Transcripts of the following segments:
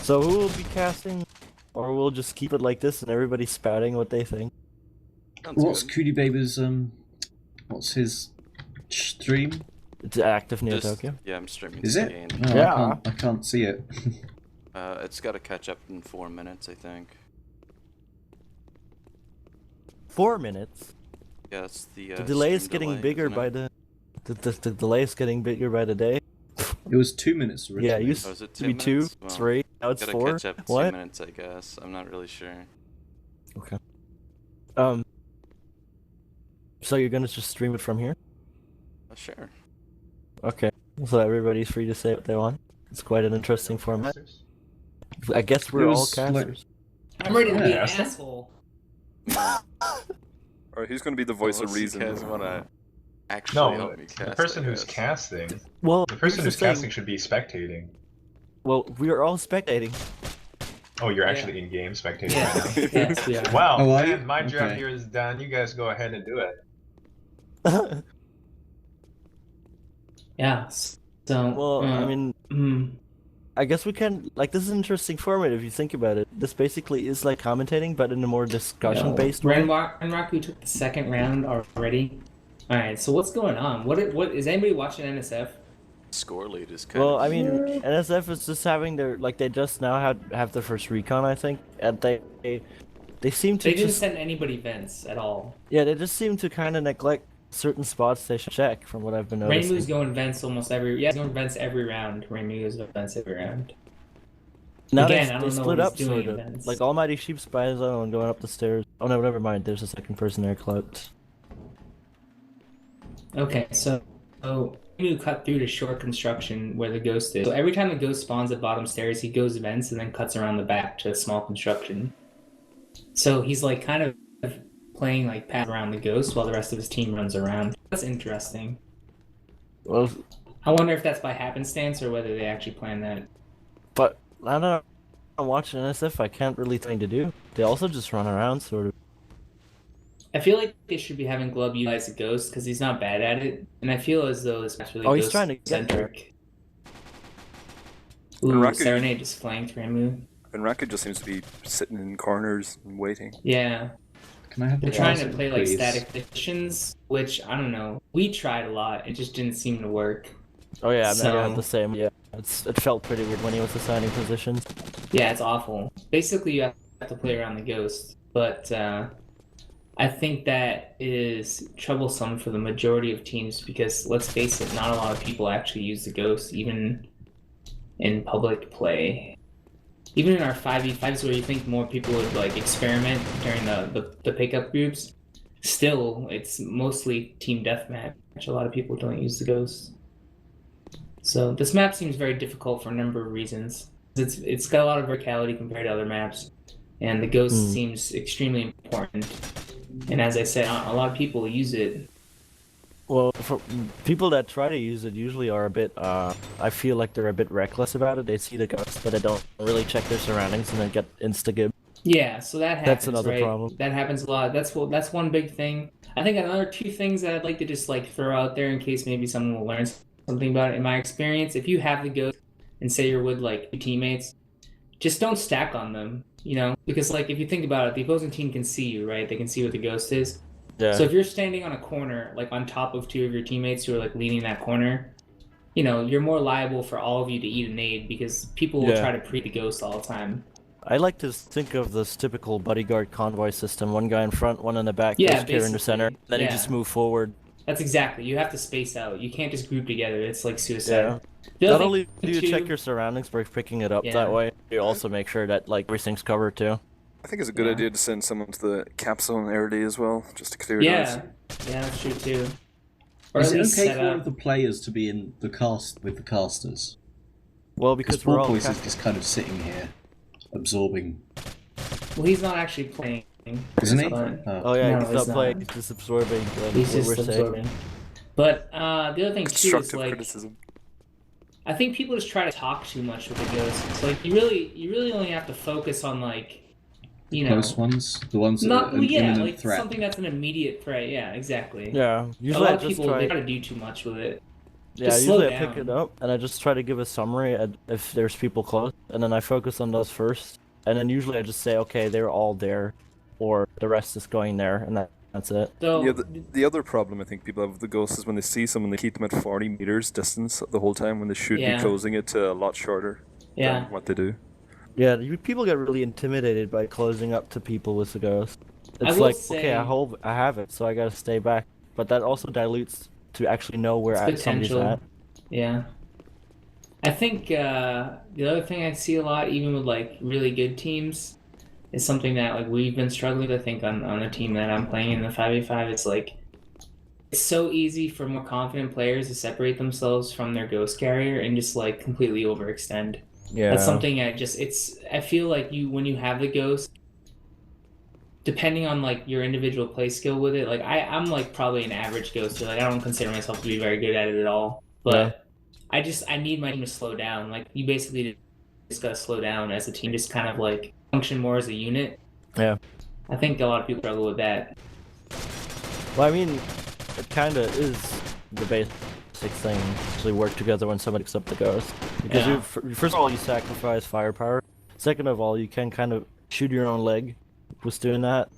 So who will be casting, or we'll just keep it like this and everybody spouting what they think? What's Cootie Baby's what's his stream? It's active NeoTokyo. Yeah, I'm streaming. Is it? ANP. No, Yeah. I can't see it. It's got to catch up in 4 minutes, I think. 4 minutes. Yeah, it's the delay is stream getting delay, bigger isn't by it? the delay is getting bigger by the day. It was 2 minutes originally. Yeah, it used Oh, is it to be 2 2, minutes? Well, 3, now it's Gotta 4. catch up in What? 2 minutes, I guess. I'm not really sure. Okay. So you're gonna just stream it from here? Sure. Okay. So everybody's free to say what they want. It's quite an interesting format. I guess we're It all was like- casters. I'm ready to be an Yeah. asshole. Or he's going to be the voice of Unless you reason. guys want to actually No, help me cast, the person I who's guess. casting, Well, the person here's who's the thing. casting should be spectating. Well, we are all spectating. Oh, you're actually in game spectating Yeah. right now. Yes, we are. Wow, Oh, are you? man, my job Okay. here is done. You guys go ahead and do it. Yeah. So. Well, I mean, I guess we can, like, this is an interesting format if you think about it. This basically is like commentating, but in a more discussion-based way. RENRAKU took the second round already. All right. So what's going on? What is anybody watching NSF? Score lead is kind Well, of... I mean, NSF is just having their, like, they just now have their first recon, I think, and they seem to They didn't just, send anybody vents at all. yeah, they just seem to kind of neglect certain spots they should check, from what I've been noticing. Reimu's going vents almost every. Yeah, he's going vents every round. Reimu goes vents every round. Now Again, I they don't know split what up, he's doing sort of. events. Like, Almighty Sheep's by his own, going up the stairs. Oh no, never mind, there's a second person there, Clout. Okay, so Reimu cut through to short construction where the ghost is. So every time the ghost spawns at bottom stairs, he goes vents and then cuts around the back to small construction. So he's like kind of playing like path around the ghost while the rest of his team runs around. That's interesting. Well, I wonder if that's by happenstance or whether they actually plan that. but, I don't know, I'm watching NSF, I can't really think to do. They also just run around, sort of. I feel like they should be having Glub utilize the ghost because he's not bad at it, and I feel as though this match really Oh, he's trying to get there. centric. Ooh, RENRAKU- Serenade just flanked Reimu. And Raku just seems to be sitting in corners and waiting. Yeah. Can I have They're the trying to browser, play like please? static positions, which I don't know. We tried a lot, it just didn't seem to work. Oh yeah, I So- had the same, yeah. It felt pretty weird when he was assigning positions. Yeah, it's awful. Basically, you have to play around the ghost, but I think that is troublesome for the majority of teams because, let's face it, not a lot of people actually use the ghost, even in public play. Even in our 5v5s where you think more people would like experiment during the pickup groups, still, it's mostly team deathmatch. A lot of people don't use the ghost. So this map seems very difficult for a number of reasons. It's got a lot of verticality compared to other maps, and the ghost seems extremely important. And as I said, a lot of people use it. Well, for people that try to use it usually are a bit, I feel like they're a bit reckless about it. They see the ghost, but they don't really check their surroundings and then get insta-gib. Yeah, so that happens. That's another right? problem. That happens a lot. That's one big thing. I think another two things that I'd like to just like throw out there in case maybe someone will learn something about it. In my experience, if you have the ghost and say you're with like your teammates, just don't stack on them. You know, because like if you think about it, the opposing team can see you, right? They can see what the ghost is. Yeah. So if you're standing on a corner, like on top of two of your teammates who are like leading that corner, you know, you're more liable for all of you to eat a nade because people will try to pre the ghost all the time. I like to think of this typical bodyguard convoy system. One guy in front, one in the back, Yeah, ghost here in the center. basically, Then you yeah. just move forward. That's exactly. You have to space out. You can't just group together. It's like suicide. The Not other only thing, do you too- check your surroundings by picking it up Yeah. that way, you also make sure that like everything's covered too. I think it's a good Yeah. idea to send someone to the capsule early as well, just to clear those. Yeah, that's true too. Or Is at it least okay set for one up. of the players to be in the cast with the casters? Well, Because because we're all Porpoise is just kind of sitting here, absorbing. Well, he's not actually playing. Isn't he? But- Oh yeah, No, he's he's not playing. not. He's just absorbing He's what just we're saying. absorbing. But the other thing too is Constructive like criticism. I think people just try to talk too much with the ghost. It's like you really only have to focus on like, you know, Close ones? The ones that not are an yeah, imminent like threat. something that's an immediate threat. Yeah, exactly. Yeah, A usually lot I of just people they try. try to do too much with it. Yeah, Just slow usually I pick down. it up and I just try to give a summary if there's people close, and then I focus on those first, and then usually I just say, okay, they're all there, or the rest is going there, and that's it. So Yeah, the other problem I think people have with the ghost is when they see someone, they keep them at 40 meters distance the whole time when they should Yeah. be closing it to a lot shorter yeah, than what they do. Yeah, people get really intimidated by closing up to people with the ghost. I It's will like, say- okay, I have it, so I gotta stay back. But that also dilutes to actually know where it's somebody's potential. at. Yeah. I think the other thing I see a lot, even with like really good teams, is something that like we've been struggling with. I think on the team that I'm playing in the 5v5, it's like it's so easy for more confident players to separate themselves from their ghost carrier and just like completely overextend. Yeah. That's something I feel like when you have the ghost, depending on like your individual play skill with it, like I'm like probably an average ghoster. Like I don't consider myself to be very good at it at all. But I need my team to slow down. Like you basically just gotta slow down as a team, just kind of like function more as a unit. Yeah. I think a lot of people struggle with that. Well, I mean, it kind of is the basic thing. Actually, work together when somebody picks up the ghost. Because Yeah. first of all, you sacrifice firepower. Second of all, you can kind of shoot your own leg with doing that.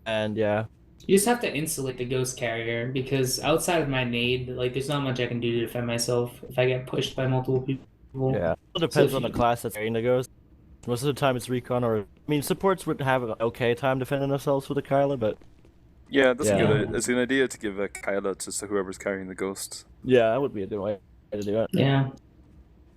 And yeah. You just have to insulate the ghost carrier because outside of my nade, like there's not much I can do to defend myself if I get pushed by multiple people. Yeah. It depends if on the you- class that's carrying the ghost. Most of the time it's recon or... I mean, supports would have an okay time defending themselves with a Kyla, but... Yeah, that's Yeah. a good. It's an idea to give a Kyla to whoever's carrying the ghost. Yeah, that would be a good way to do it. Yeah.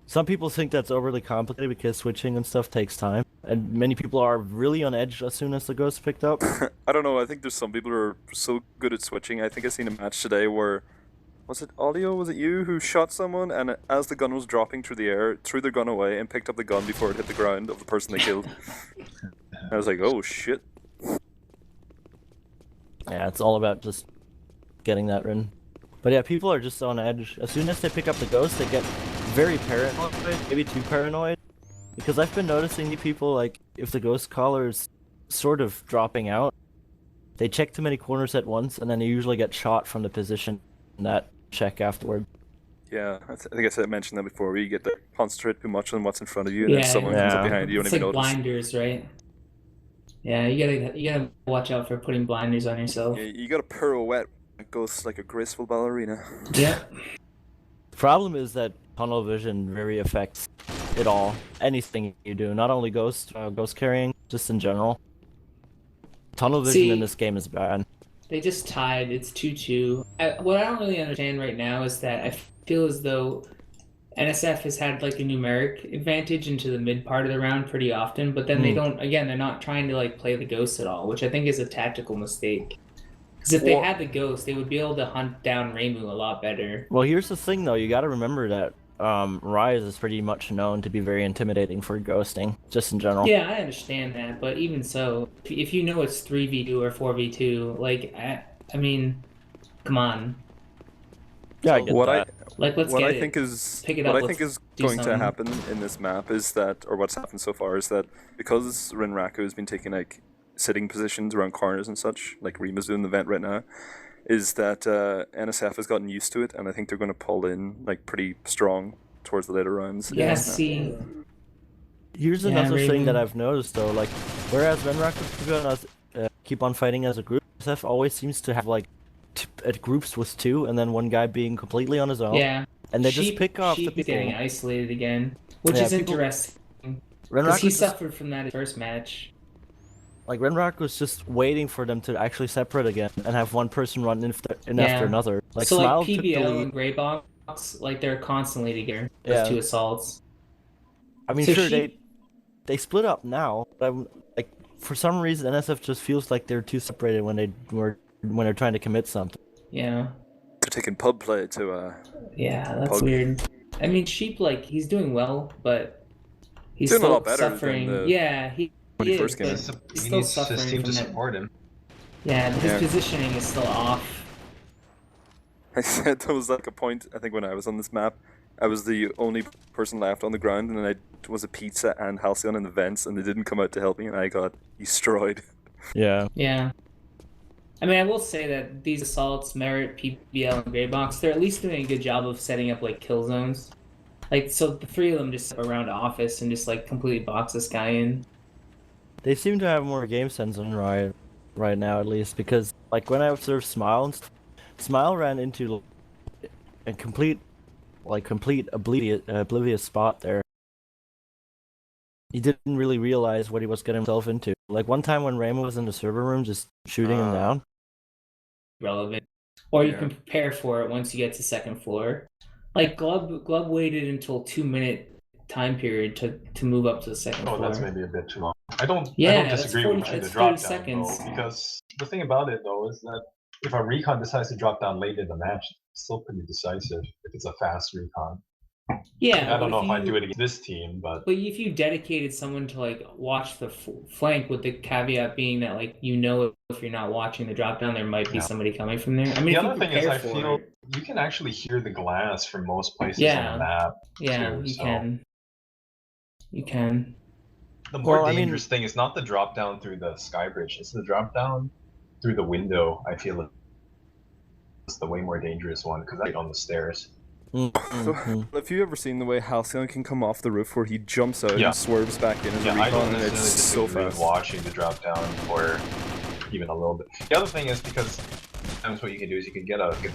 Some people think that's overly complicated because switching and stuff takes time. And many people are really on edge as soon as the ghost picked up. I don't know. I think there's some people who are so good at switching. I think I seen a match today where, was it Audio? Was it you who shot someone and as the gun was dropping through the air, threw their gun away and picked up the gun before it hit the ground of the person they killed. I was like, oh shit. Yeah, it's all about just getting that written. But yeah, people are just on edge. As soon as they pick up the ghost, they get very paranoid, maybe too paranoid. Because I've been noticing people, like, if the ghost caller is sort of dropping out, they check too many corners at once, and then they usually get shot from the position in that check afterward. Yeah, I think I mentioned that before. Where you get to concentrate too much on what's in front of you, and then Yeah, someone comes up yeah. behind you, you It's don't like even notice. blinders, right? Yeah, you gotta watch out for putting blinders on yourself. Yeah, you got to pirouette. It goes like a graceful ballerina. Yeah. The problem is that tunnel vision very affects it all. Anything you do, not only ghost carrying, just in general. Tunnel vision See- in this game is bad. They just tied. It's 2-2. What I don't really understand right now is that I feel as though NSF has had like a numeric advantage into the mid part of the round pretty often, but then they don't. Again, they're not trying to like play the ghost at all, which I think is a tactical mistake. Because if they Well- had the ghost, they would be able to hunt down Reimu a lot better. Well, here's the thing, though. You got to remember that Rise is pretty much known to be very intimidating for ghosting, just in general. Yeah, I understand that, but even so, if you know it's 3v2 or 4v2, like I mean, come on, Yeah, I get What that. like let's what get I it. think is Pick it what up, I think let's is do going to something. happen in this map is that, or what's happened so far is that because RENRAKU has been taking like sitting positions around corners and such, like Rima's doing the vent right now, is that NSF has gotten used to it, and I think they're going to pull in like pretty strong towards the later rounds. Yeah, And, see, Here's Yeah, another thing Raven. that I've noticed, though. Like, whereas RENRAKU keep on fighting as a group, SF always seems to have like groups with two, and then one guy being completely on his own. yeah, And they just pick off the Sheep is people. getting isolated again, which Yeah, is people- interesting because he RENRAKU's just, suffered from that first match. like RENRAKU was just waiting for them to actually separate again and have one person run in Yeah. after another. Like So Smile like took the PBL lead. and Grey Box, like they're constantly together. Those Yeah. two assaults. I mean, So sure Sheep- they split up now, but I'm, like for some reason NSF just feels like they're too separated when they're trying to commit something. Yeah. they're taking pub play to Yeah, that's Pug. weird. I mean, Sheep, like, he's doing well, but he's Doing a still lot better than suffering. the- Yeah, he when he is, first came but in. he's He still needs suffering his team from to that. support him. Yeah, his Yeah. positioning is still off. I said there was like a point, I think when I was on this map, I was the only person left on the ground, and I was a pizza and Halcyon in the vents, and they didn't come out to help me, and I got destroyed. Yeah. Yeah. I mean, I will say that these assaults, Merit, PBL, and Greybox, they're at least doing a good job of setting up like kill zones. Like, so the three of them just around office and just like completely box this guy in. They seem to have more game sense than Riot right now, at least, because like when I observed Smile, Smile ran into a complete oblivious spot there. He didn't really realize what he was getting himself into. Like one time when Raymond was in the server room just shooting him down. Relevant. Or you Yeah. can prepare for it once you get to second floor. Like Glub waited until 2-minute time period to move up to the second Oh, floor. that's maybe a bit too long. I don't that's disagree 40 with you, the that's drop 30 down seconds. though, because the thing about it though is that if a recon decides to drop down late in the match, it's still pretty decisive if it's a fast recon. Yeah, I don't know if I'd you- do it against this team, but But if you dedicated someone to like watch the flank, with the caveat being that like if you're not watching the drop down, there might be Yeah. somebody coming from there. I mean, the if you other thing is prepare I for feel it, you can actually hear the glass from most places Yeah. on the map. yeah, too, you so- can. You can. The more Well, I mean- dangerous thing is not the drop down through the sky bridge, it's the drop down through the window. I feel it's the way more dangerous one because I on the stairs. Mhm. Have you ever seen the way Halcyon can come off the roof where he jumps out Yeah. and swerves back in as a Yeah, I don't recon, and necessarily it's so disagree with fast. watching the drop down or even a little bit. The other thing is because sometimes what you can do is you can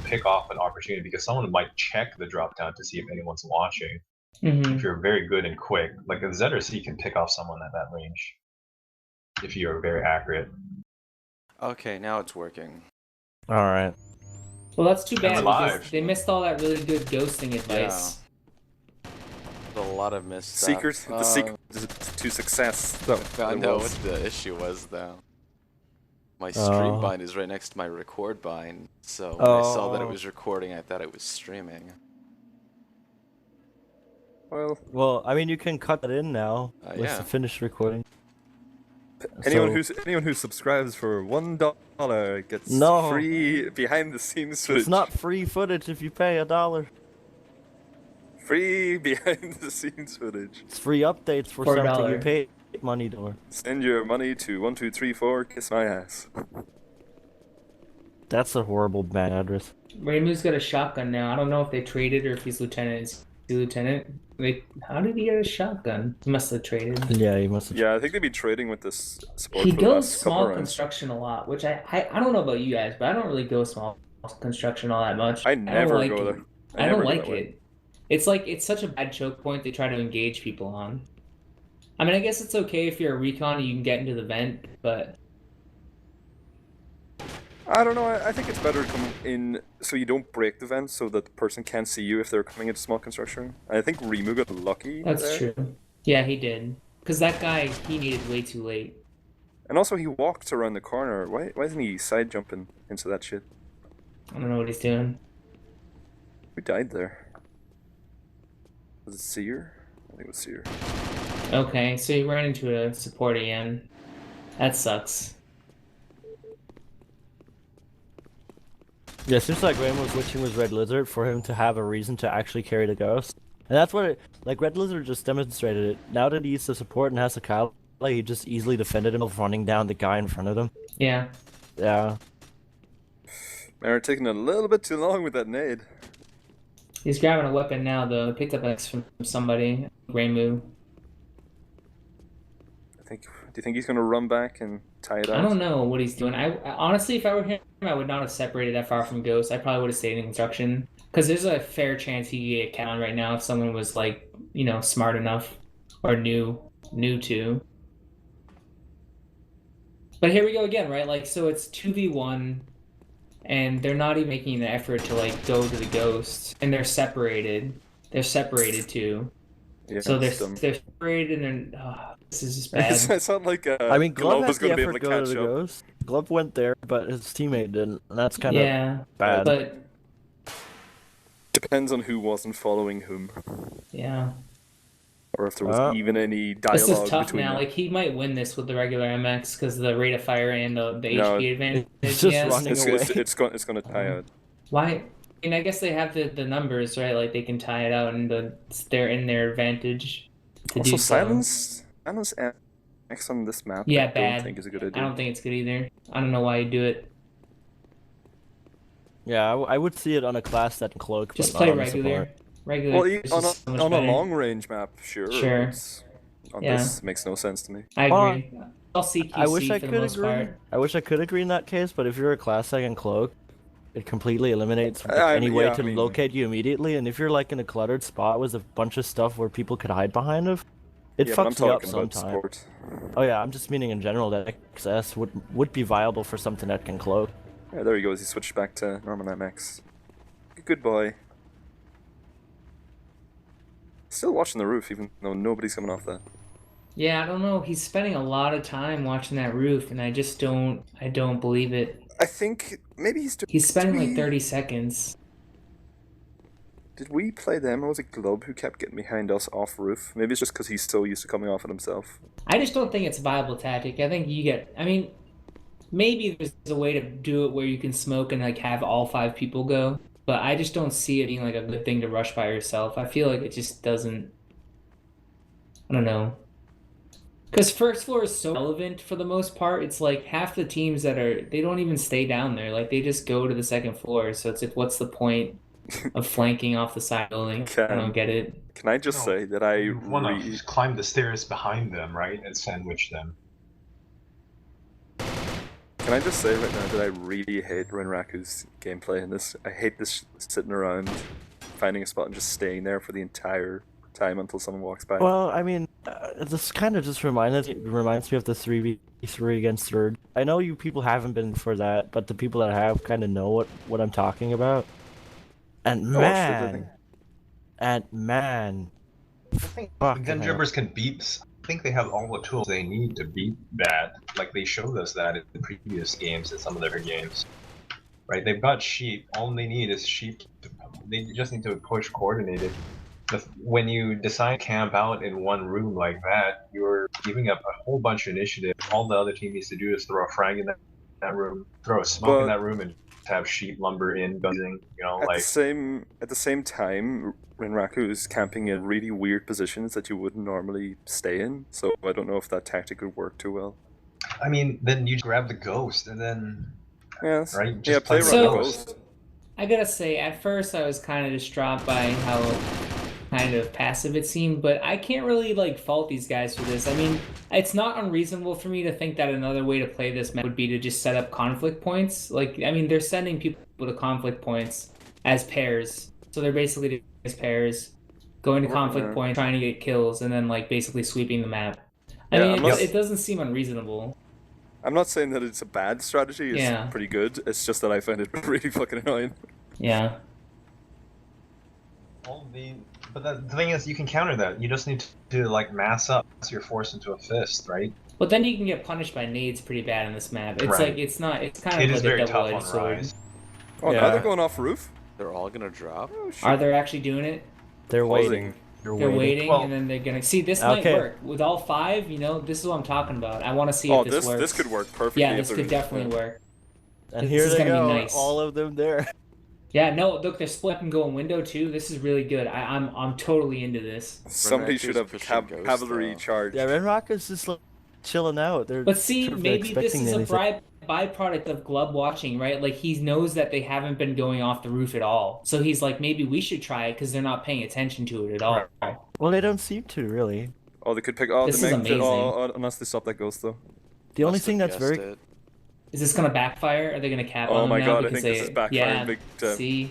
pick off an opportunity because someone might check the drop down to see if anyone's watching. Mm-hmm. If you're very good and quick, like a ZRC can pick off someone at that range if you're very accurate. Okay, now it's working. All right. Well, that's too And bad we're because live. they missed all that really good ghosting advice. A lot of missed stuff. The secret to success. I found out what the issue was though. My stream bind is right next to my record bind, so when I saw that it was recording, I thought it was streaming. Well, I mean, you can cut that in now with yeah. the finished recording. anyone So- who subscribes for $1 gets No. free behind the scenes footage. It's not free footage if you pay $1. Free behind the scenes footage. It's free updates for For something you $1. pay money for. Send your money to 1234 kiss my ass. That's a horrible bad address. Raymu's got a shotgun now. I don't know if they traded or if he's lieutenant. Is he lieutenant? How did he get a shotgun? He must have traded. Yeah, you must have. Yeah, I think they've been trading with this support He for the goes last couple small of rounds. construction a lot, which I don't know about you guys, but I don't really go small construction all that much. I don't never like go it. there. I never don't go like that way. it. It's such a bad choke point they try to engage people on. I mean, I guess it's okay if you're a recon and you can get into the vent, but I don't know, I think it's better to come in so you don't break the vent so that the person can't see you if they're coming into small construction. I think Remu got lucky that's there. true. Yeah, he did. Because that guy, he needed way too late. And also he walked around the corner. Why isn't he side jumping into that shit? I don't know what he's doing. Who died there? Was it Seer? I think it was Seer. Okay, so he ran into a support again. That sucks. Yeah, it seems like Raymond was switching with Red Lizard for him to have a reason to actually carry the ghost. And that's what Red Lizard just demonstrated it. Now that he used the support and has a Kyle, he just easily defended himself running down the guy in front of him. Yeah. Yeah. They're taking a little bit too long with that nade. He's grabbing a weapon now, though. Picked up X from somebody. Raymu. Do you think he's gonna run back and tie it out? I don't know what he's doing. I honestly, if I were him, I would not have separated that far from Ghost. I probably would have stayed in construction. Because there's a fair chance he could get count right now if someone was, like, smart enough. Or new to. But here we go again, right? Like, so it's 2v1. And they're not even making an effort to, like, go to the Ghost. And they're separated. They're separated, too. Yeah, So they're it's dumb. separated and this is just bad. It's not like I mean, Glove was had the going to be able effort to to go to catch the up. ghost. Glove went there, but his teammate didn't. And that's kind of Yeah, bad. but Depends on who wasn't following whom, yeah, or if there was even any this dialogue is tough between now. them. Like he might win this with the regular MX because the rate of fire and the No, HP advantage. it's he just has. running away. It's going to tie out. Why? I mean, I guess they have the numbers, right? Like they can tie it out, and they're in their advantage to Also, do so. silence X on this map. Yeah, I don't bad. think is a good I idea. don't think it's good either. I don't know why you do it. Yeah, I would see it on a class that can cloak. Just but play not on a regular. support. Regular. Well, is on just so much a better. long range map, sure. Sure. But on Yeah. this makes no sense to me. I Well, agree. I'll CQC I wish I for the could most agree. part. I wish I could agree in that case, but if you're a class that can cloak, it completely eliminates I- any way yeah, to I mean- locate you immediately. And if you're like in a cluttered spot with a bunch of stuff where people could hide behind it, it Yeah, but I'm fucks you up talking about sometimes. support. Oh yeah, I'm just meaning in general that XS would be viable for something that can cloak. Yeah, there he goes. He switched back to Norman MX. Good boy. Still watching the roof, even though nobody's coming off that. Yeah, I don't know. He's spending a lot of time watching that roof, and I just don't. I don't believe it. I think maybe he's. He's spending like we- 30 seconds. Did we play them, or was it Glub who kept getting behind us off roof? Maybe it's just because he's so used to coming off it himself. I just don't think it's a viable tactic. I think you get. I mean, maybe there's a way to do it where you can smoke and like have all 5 people go, but I just don't see it being like a good thing to rush by yourself. I feel like it just doesn't. I don't know. Because first floor is so relevant for the most part. It's like half the teams they don't even stay down there. Like they just go to the second floor. So it's like, what's the point of flanking off the side building? I don't get it. Can I just No, say that I You want to climb the stairs behind them, right, and sandwich them. Can I just say right now that I really hate RENRAKU's gameplay in this. I hate this sitting around, finding a spot and just staying there for the entire time until someone walks by. Well, I mean, this kind of just reminds me of the 3v3 against third. I know you people haven't been for that, but the people that have kind of know what I'm talking about. And I watched it, I think. man, I think Fucking gun hell. jumpers can beat. I think they have all the tools they need to beat that. Like they showed us that in the previous games, in some of their games. Right? They've got sheep. All they need is sheep. They just need to push coordinated. When you decide to camp out in one room like that, you're giving up a whole bunch of initiative. All the other team needs to do is throw a frag in that room, throw a smoke in that room, and have sheep lumber in buzzing. You know, At the same time, RENRAKU is camping in really weird positions that you wouldn't normally stay in. So I don't know if that tactic would work too well. I mean, then you grab the ghost and then Yes. right, Yeah, just play play around So- the ghost. I gotta say, at first I was kind of distraught by how kind of passive it seemed, but I can't really like fault these guys for this. I mean, it's not unreasonable for me to think that another way to play this map would be to just set up conflict points. Like, I mean, they're sending people to conflict points as pairs, so they're basically doing as pairs, going to conflict point, trying to get kills, and then like basically sweeping the map. I Yeah, mean, I'm not- it doesn't seem unreasonable. I'm not saying that it's a bad strategy. It's Yeah. pretty good. It's just that I find it really fucking annoying. Yeah. But the thing is, you can counter that. You just need to like mass up, so you're forced into a fist, right? But then you can get punished by nades pretty bad in this map. It's Right. like it's kind It of is like a very tough double-edged on sword. Rise. Oh, Yeah. now they're going off roof? They're all gonna drop. Oh, shit. Are they actually doing it? they're Pausing. waiting. They're waiting, Well- and then they're gonna see. This Okay. might work with all 5. You know, this is what I'm talking about. I want to see Oh, if this works. this could work perfectly. Yeah, if this they're- could definitely work. And This here is they gonna be go, nice. all of them there. Yeah, no, look, they're split up and going window too. This is really good. I'm totally into this. Somebody should have pushing Ghost, cavalry though. charge. Yeah, RENRAKU's just like, chilling out. They're But see, sort of maybe this expecting is a anything. byproduct of Glub watching, right? Like he knows that they haven't been going off the roof at all, so he's like, maybe we should try it because they're not paying attention to it at all. Right. Well, they don't seem to really. Oh, they could pick. Oh, This they is might. amazing. Unless they stop that ghost though. The only Must thing have that's very guessed it. Is this gonna backfire? Are they gonna cap Oh on them my now god, I because think this is backfiring yeah, big time. see,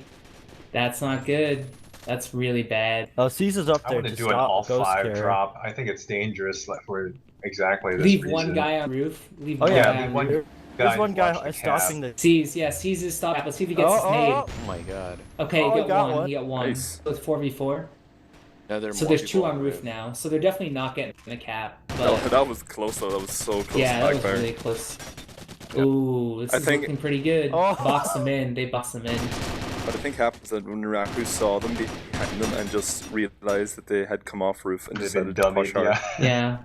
that's not good. That's really bad. Oh, Caesar's up I there want to to do an stop all Ghost 5 Carrier. drop. I think it's dangerous like, for exactly this Leave reason. one guy on roof. Leave Oh one yeah, guy leave on one roof. There's one guy watch the cap. stalking the. Sees his stop. Let's see if he gets his nade. Oh my god. Okay, Oh, he he got got one. one. He got one. Nice. So it's 4v4. No, they're So there's 2 multiple on roof now. So they're definitely not getting the cap. Oh, But that was close though. That was so close yeah, to that was backfire. really close. Ooh, this I is think- looking pretty good. Oh. Box them in. They box them in. What I think happens that when RENRAKU saw them behind them and just realized that they had come off roof and They've been decided to push dummied, hard. yeah. Yeah.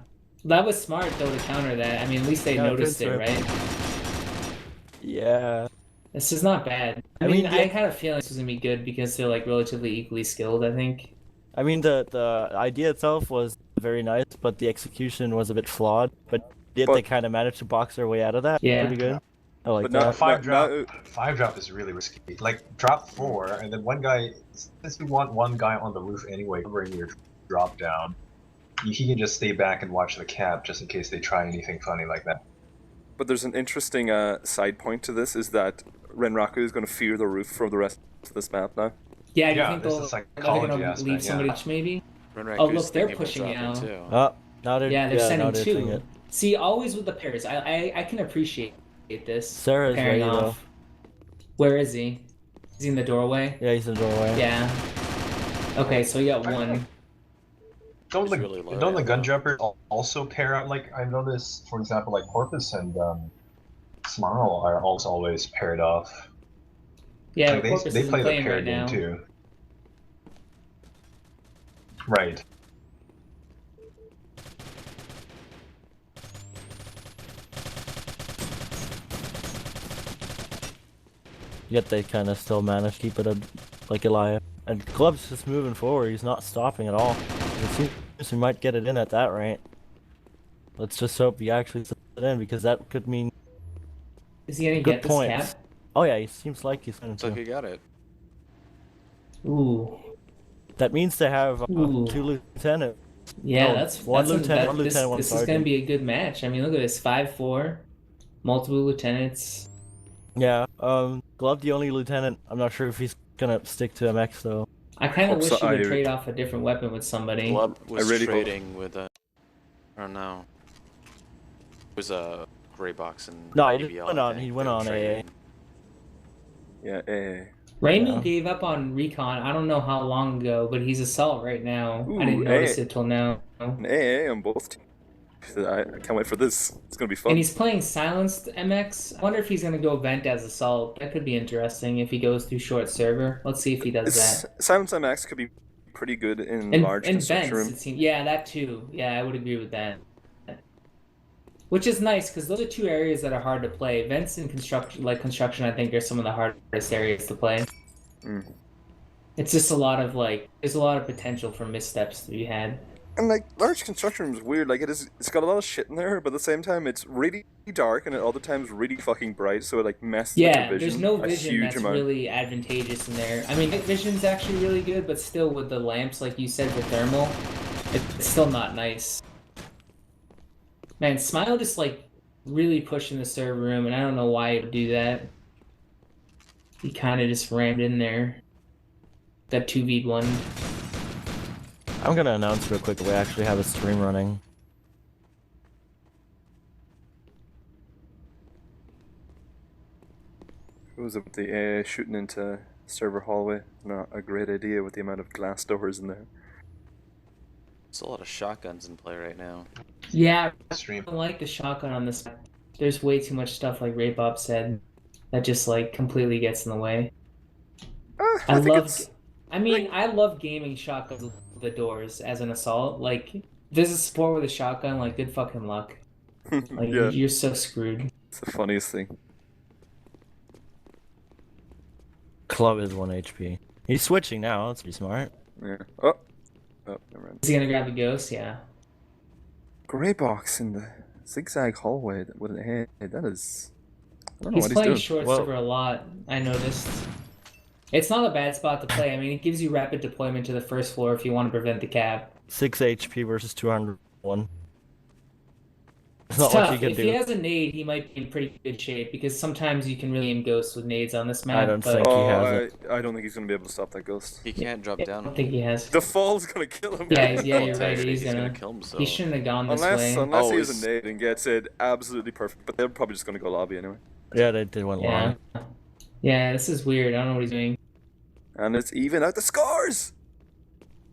That was smart though to counter that. I mean, at least they Yeah, noticed good it, start. right? Yeah. This is not bad. I I mean, mean, I yeah. had a feeling this was gonna be good because they're like relatively equally skilled. I think. I mean, the idea itself was very nice, but the execution was a bit flawed. But yet But- they kind of managed to box their way out of that. Yeah. Pretty good. I like But that. now- Five drop is really risky. Like drop 4, and then one guy. Since you want one guy on the roof anyway, covering your drop down, he can just stay back and watch the cap just in case they try anything funny like that. But there's an interesting side point to this, is that Renraku is going to fear the roof for the rest of this map now. Yeah, do you Yeah, think there's they'll the they're psychology gonna aspect, leave somebody yeah. maybe? Renraku's Oh, look, they're thinking about pushing dropping out. too. Oh, now they're Yeah, they're now sending they're two. doing it. See, always with the pairs. I can appreciate this. Sarah's pairing ready though. off. Where is he? Is he in the doorway? Yeah, he's in the doorway. Yeah. Okay, so you got one. Don't He's really low don't the right gun now. jumpers also pair up? Like I noticed, for example, like Corpus and Smile are also always paired off. Yeah, Like, Corpus they isn't play the playing pair right game now. too. Right. Yet they kind of still manage to keep it like alive. And Club's just moving forward. He's not stopping at all. It seems we might get it in at that rate. Let's just hope he actually sets it in, because that could mean Is he gonna good get this points. cap? Oh yeah, he seems like he's going Looks like to. he got it. Ooh. That means they have Ooh. 2 lieutenants. Yeah, No, that's one that's a- lieutenant, that- one this, lieutenant, one this is gonna sergeant. be a good match. I mean, look at this: 5-4, multiple lieutenants. Yeah, Glove the only lieutenant. I'm not sure if he's gonna stick to MX though. I kind of wish Also, he would I- trade off a different weapon with somebody. Glub was really hope- trading with a. I don't know. It was a gray box and. No, he ABL, went I on- think. he went They were on AA. trading. Yeah, Raymond Yeah. gave up on recon. I don't know how long ago, but he's assault right now. I didn't Ooh, notice hey. it till now. an AA on both teams. I can't wait for this. It's going to be fun. And he's playing silenced MX. I wonder if he's gonna go vent as assault. That could be interesting if he goes through short server. Let's see if he does that. Silence MX could be pretty good in And large construction vents, room. it seems. Yeah, that too. Yeah, I would agree with that. Which is nice because those are two areas that are hard to play. Vents and construction, I think, are some of the hardest areas to play. Mm. It's just a lot of there's a lot of potential for missteps to be had. And like large construction room is weird. Like it's got a lot of shit in there, but at the same time it's really dark and at other times really fucking bright. So it like messes Yeah, with your there's vision. no a vision huge that's amount. really advantageous in there. I mean, night vision's actually really good, but still with the lamps, like you said, with thermal, it's still not nice. Man, Smile just really pushing the server room, and I don't know why he would do that. He kind of just rammed in there. That 2v1. I'm gonna announce real quick that we actually have a stream running. It was with the AA shooting into server hallway. Not a great idea with the amount of glass doors in there. There's a lot of shotguns in play right now. Yeah, Stream. I don't like the shotgun on this. There's way too much stuff, like Ray Bob said, that just completely gets in the way. I love gaming shotguns with the doors as an assault. Like, there's a support with a shotgun, good fucking luck. Like, Yeah, you're so screwed. it's the funniest thing. Club is 1 HP. He's switching now. That's pretty smart. Yeah. Oh, never mind. Is he gonna grab the ghost? Yeah. Grey box in the zigzag hallway with an AA. That is. I don't know He's what playing he's doing. short Well- server a lot, I noticed. It's not a bad spot to play. I mean, it gives you rapid deployment to the first floor if you want to prevent the cap. 6 HP versus 201. It's It's not tough. what you can If do. he has a nade, he might be in pretty good shape because sometimes you can really aim ghosts with nades on this map. I don't but think he Oh, has I don't think he's gonna be able to stop that ghost. He can't drop I down. don't think he has. The fall's gonna kill him. Yeah, you're right. Actually, He's gonna kill himself. He shouldn't have gone this Unless way. unless he Oh, has he's- a nade and gets it absolutely perfect, but they're probably just gonna go lobby anyway. Yeah, they went Yeah. long. Yeah, this is weird. I don't know what he's doing. And it's even out the scores.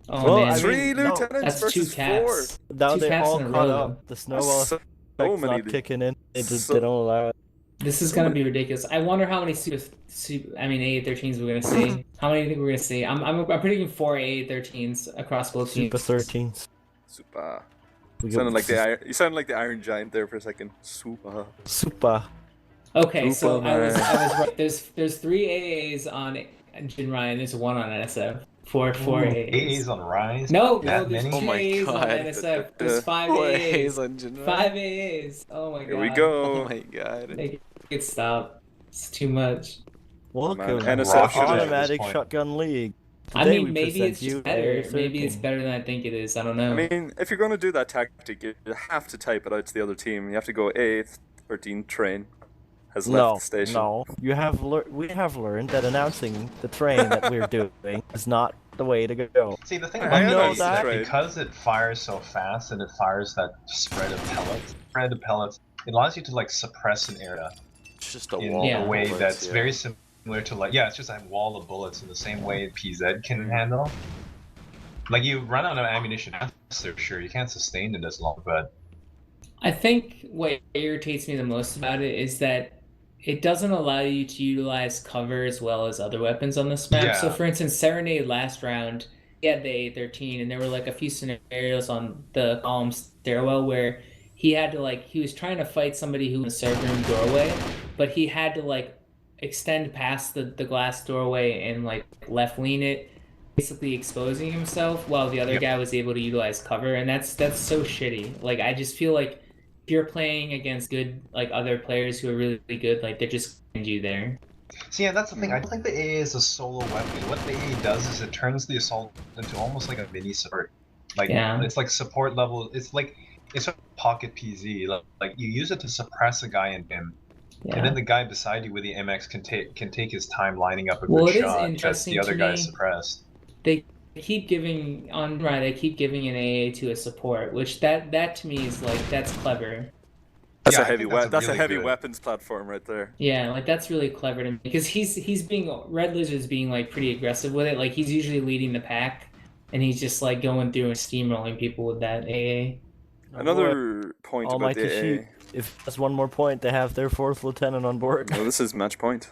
Oh Well, man, I mean, Three no, lieutenants that's two versus caps. Now Two they caps all in a caught row. up. The snowball So effect's many. not kicking in. They just So- they don't allow it. This is gonna be ridiculous. I wonder how many AA13s we're gonna see. How many do you think we're gonna see? I'm predicting 4 AA13s across both Super teams. 13s. Super. We You sounded got like the Iron Giant there for a second. Super. Super. Okay, so I was Superman. right. There's 3 AAs on Jin Ryan. There's 1 on NSF. Four AAs AAs. on Rise? No, That there's many? 2 Oh my AAs on God. NSF. There's 5 Four AAs. A's on Jinra. 5 AAs. Oh my god. Here we go. Oh my god. Make it stop. It's too much. Welcome Man, to NSF should- Automatic At this point. Shotgun League. I Today mean, we maybe present it's you just better. AA Maybe it's 13. better than I think it is. I don't know. I mean, if you're going to do that tactic, you have to type it out to the other team. You have to go A13 train has left No, the station. no. We have learned that announcing the train that we're doing is not the way to go. See, the thing I about know it is that that. because it fires so fast and it fires that spread of pellets, it allows you to like suppress an area It's just a in wall. Yeah. of a way bullets, that's yeah. very similar to like it's just a wall of bullets in the same way PZ can Mm. handle. Like you run out of ammunition after, sure, you can't sustain it as long, but I think what irritates me the most about it is that it doesn't allow you to utilize cover as well as other weapons on this map. So, Yeah. for instance, Serenade last round, he had the A13, and there were like a few scenarios on the column stairwell where he had to he was trying to fight somebody who was in the server room doorway, but he had to extend past the glass doorway and left lean it, basically exposing himself while the other Yep. guy was able to utilize cover, and that's so shitty. I just feel like if you're playing against good other players who are really good, they're just going to you there. see, yeah, that's the thing. I don't think the AA is a solo weapon. What the AA does is it turns the assault into almost like a mini support. Yeah. It's like support level. It's a pocket PZ. Like you use it to suppress a guy in him, Yeah. and then the guy beside you with the MX can take his time lining up a Well, good it is shot because interesting the other to guy is me. suppressed. They keep giving they keep giving an AA to a support, which that to me is that's clever. That's Yeah, a I heavy think that's a that's a really heavy good- weapons platform right there. Yeah, that's really clever to me because he's being Red Lizard's being pretty aggressive with it. He's usually leading the pack, and he's just going through and steamrolling people with that AA. Another point about Almighty the AA. Sheep. If that's one more point, they have their 4th lieutenant on board. No, this is match point.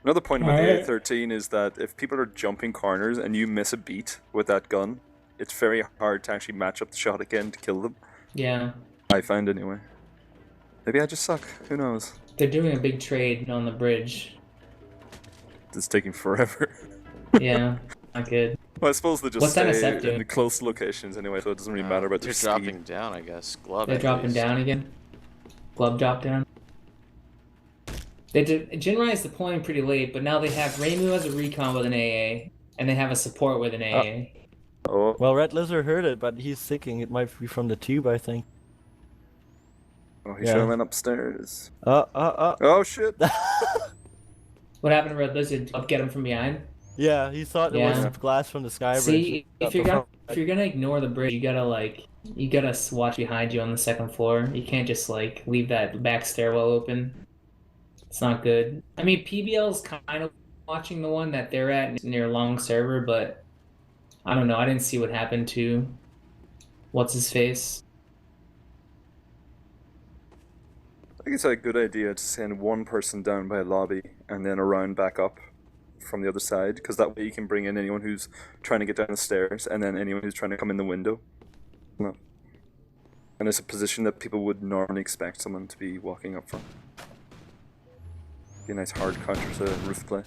Another point about Alright. the A13 is that if people are jumping corners and you miss a beat with that gun, it's very hard to actually match up the shot again to kill them. Yeah, I find anyway. Maybe I just suck. Who knows? they're doing a big trade on the bridge. It's taking forever. Yeah, not good. Well, I suppose they just What's stay NSF in doing? the close locations anyway, so it doesn't really matter about They're their dropping speed. down, I guess. Glove. They're at dropping least. down again. Glove drop down. Jinrai is deploying pretty late, but now they have Reimu as a recon with an AA, and they have a support with an AA. Oh, Well, Red Lizard heard it, but he's thinking it might be from the tube, I think. oh he Yeah. should have went upstairs. Oh Oh shit! What happened to Red Lizard? Up get him from behind. Yeah, he thought it Yeah. was glass from the sky bridge. See, Got if you're the gonna front- if you're gonna ignore the bridge, you gotta watch behind you on the second floor. You can't just leave that back stairwell open. It's not good. I mean, PBL's kind of watching the one that they're at near Long Server, but I don't know. I didn't see what happened to what's his face. I think it's a good idea to send one person down by a lobby and then around back up from the other side, because that way you can bring in anyone who's trying to get down the stairs and then anyone who's trying to come in the window. No. And it's a position that people would normally expect someone to be walking up from. Be a nice hard counter to roof play.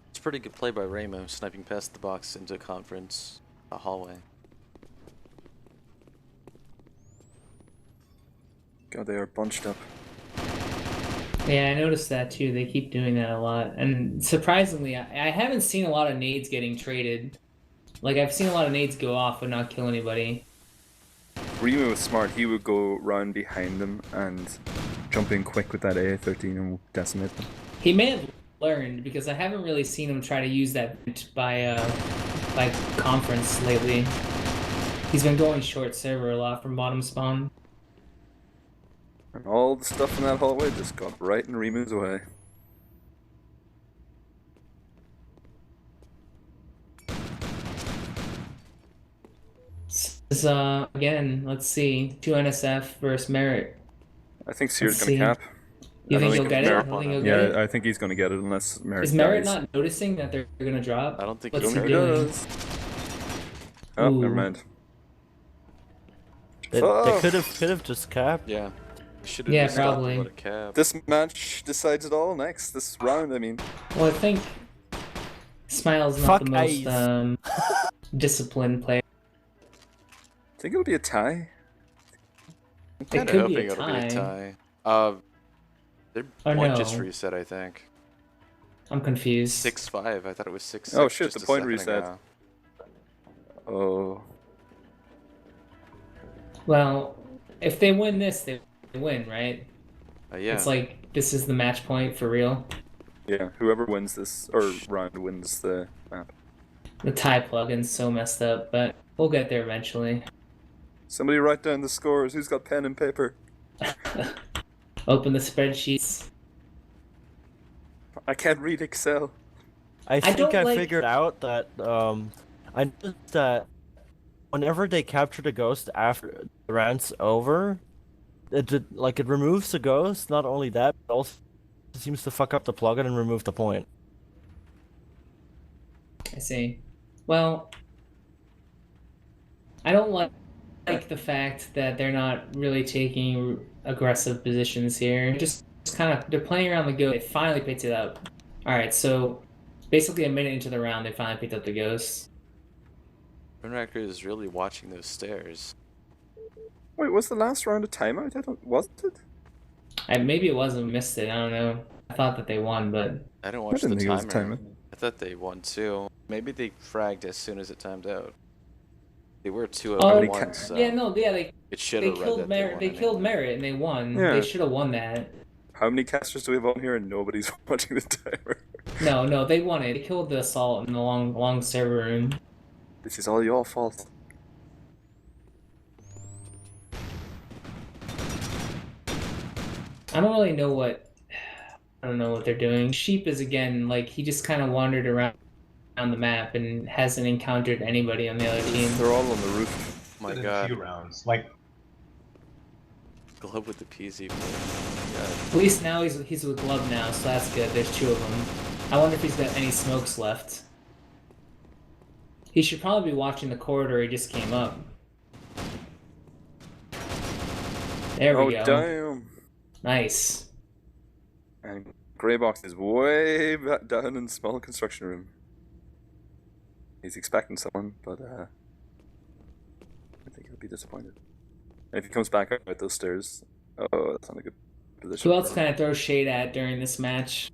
It's pretty good play by Ramo, sniping past the box into conference, a hallway. God, they are bunched up. Yeah, I noticed that too. They keep doing that a lot, and surprisingly, I haven't seen a lot of nades getting traded. I've seen a lot of nades go off but not kill anybody. Remo was smart. He would go round behind them and jump in quick with that A13 and decimate them. He may have learned because I haven't really seen him try to use that by conference lately. He's been going short server a lot from bottom spawn. And all the stuff in that hallway just got right in Remo's way. So, again, let's see. 2 NSF versus Merit. I think Sear's Let's gonna see. cap. You I don't think he'll get it? Merit- You think he'll get it? Yeah, I think he's gonna get it unless Merit Is Merit dies. not noticing that they're gonna drop? I don't think What's he's he He heard doing? does. Oh, Ooh. never mind. They Fuck. could have just capped. Yeah. Should have Yeah, just stopped probably. with a cab. This match decides it all next. This round, I mean. Well, I think Smile's not Fuck the most eyes. disciplined player. think it'll be a tie. I'm It kind of could be hoping a it'll be a tie. tie. Their Oh, point just no. reset, I think. I'm confused. 6-5. I thought it was 6-6. Oh, shit, just the a point second reset. ago. Oh, Well, if they win this, they win, right? Yeah. It's like this is the match point for real. yeah. Whoever wins this or round wins the map. The tie plugin's so messed up, but we'll get there eventually. Somebody write down the scores. Who's got pen and paper? Open the spreadsheets. I can't read Excel. I think don't I like- figured out that I noticed that whenever they capture the ghost after the round's over, it removes the ghost. Not only that, but also seems to fuck up the plugin and remove the point. I see. Well, I don't like the fact that they're not really taking aggressive positions here. Just kind of they're playing around the ghost. They finally picked it up. All right, so basically a minute into the round, they finally picked up the ghost. RENRAKU is really watching those stairs. Wait, was the last round a timeout? Was it? Maybe it wasn't, missed it. I don't know. I thought that they won, but I didn't watch the didn't think it was a timer. timeout. I thought they won too. Maybe they fragged as soon as it timed out. They were 2 Oh, of 1, so yeah, no, yeah, they it should they have read killed that Merit. They killed anyway. Merit, and they won. Yeah. They should have won that. How many casters do we have on here and nobody's watching the timer? No, they won it. They killed the assault in the long server room. This is all your fault. I don't really know what. I don't know what they're doing. Sheep is again like he just kind of wandered around the map and hasn't encountered anybody on the other team. They're all on the roof. My In a god. few rounds, like Glove with the PZ. Yeah. At least now he's with Glove now, so that's good. There's 2 of them. I wonder if he's got any smokes left. He should probably be watching the corridor he just came up. There we go. Damn. Nice. And Greybox is way back down in small construction room. He's expecting someone, but I think he'll be disappointed. And if he comes back out those stairs, oh, that's not a good position. Who else can I throw shade at during this match?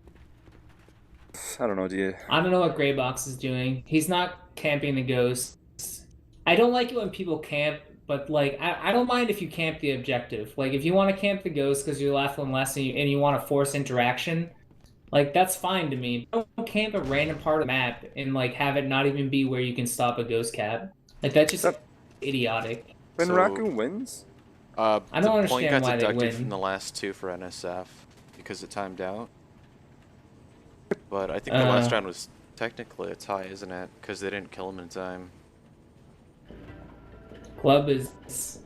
I don't know, do you? I don't know what Greybox is doing. He's not camping the ghosts. I don't like it when people camp, but like I don't mind if you camp the objective. Like if you want to camp the ghost because you're left one less and you want to force interaction, like that's fine to me. Don't camp a random part of the map and like have it not even be where you can stop a ghost cap. Like that's just idiotic. When So- RENRAKU wins? I don't the point understand got why they deducted win. from the last 2 for NSF because it timed out. But I think the last round was technically a tie, isn't it? Because they didn't kill him in time. Club is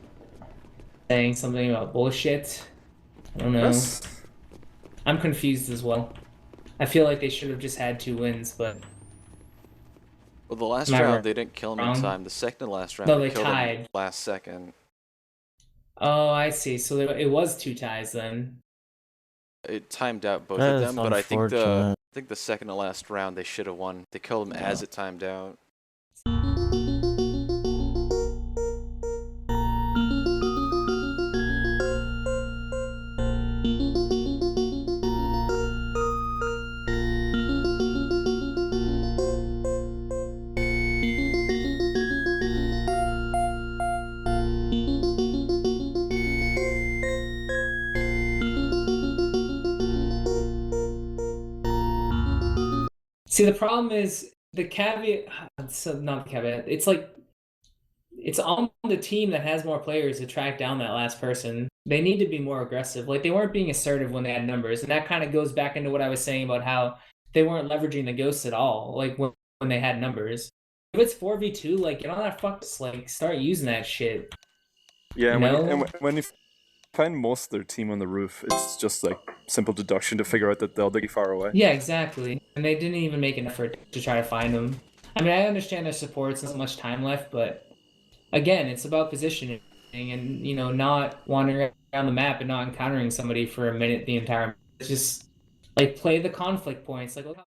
saying something about bullshit. I don't know. Yes. I'm confused as well. I feel like they should have just had 2 wins, but Well, the last Am I round they didn't kill him in wrong? time. The second to last round No, they they killed him tied. last second. oh, I see. So it was 2 ties then. It timed out both That of is them, but I think unfortunate. the second to last round they should have won. They killed him as it timed out. See, the problem is the caveat. So not the caveat. It's like it's on the team that has more players to track down that last person. They need to be more aggressive. Like they weren't being assertive when they had numbers, and that kind of goes back into what I was saying about how they weren't leveraging the ghosts at all. Like when they had numbers. If it's 4v2, like get on that fuck, like start using that shit. Yeah, You know? and when you find most of their team on the roof, it's just like simple deduction to figure out that they'll be far away. Yeah, exactly. And they didn't even make an effort to try to find them. I mean, I understand their supports and so much time left, but again, it's about positioning and not wandering around the map and not encountering somebody for a minute the entire. It's just like play the conflict points. Like look how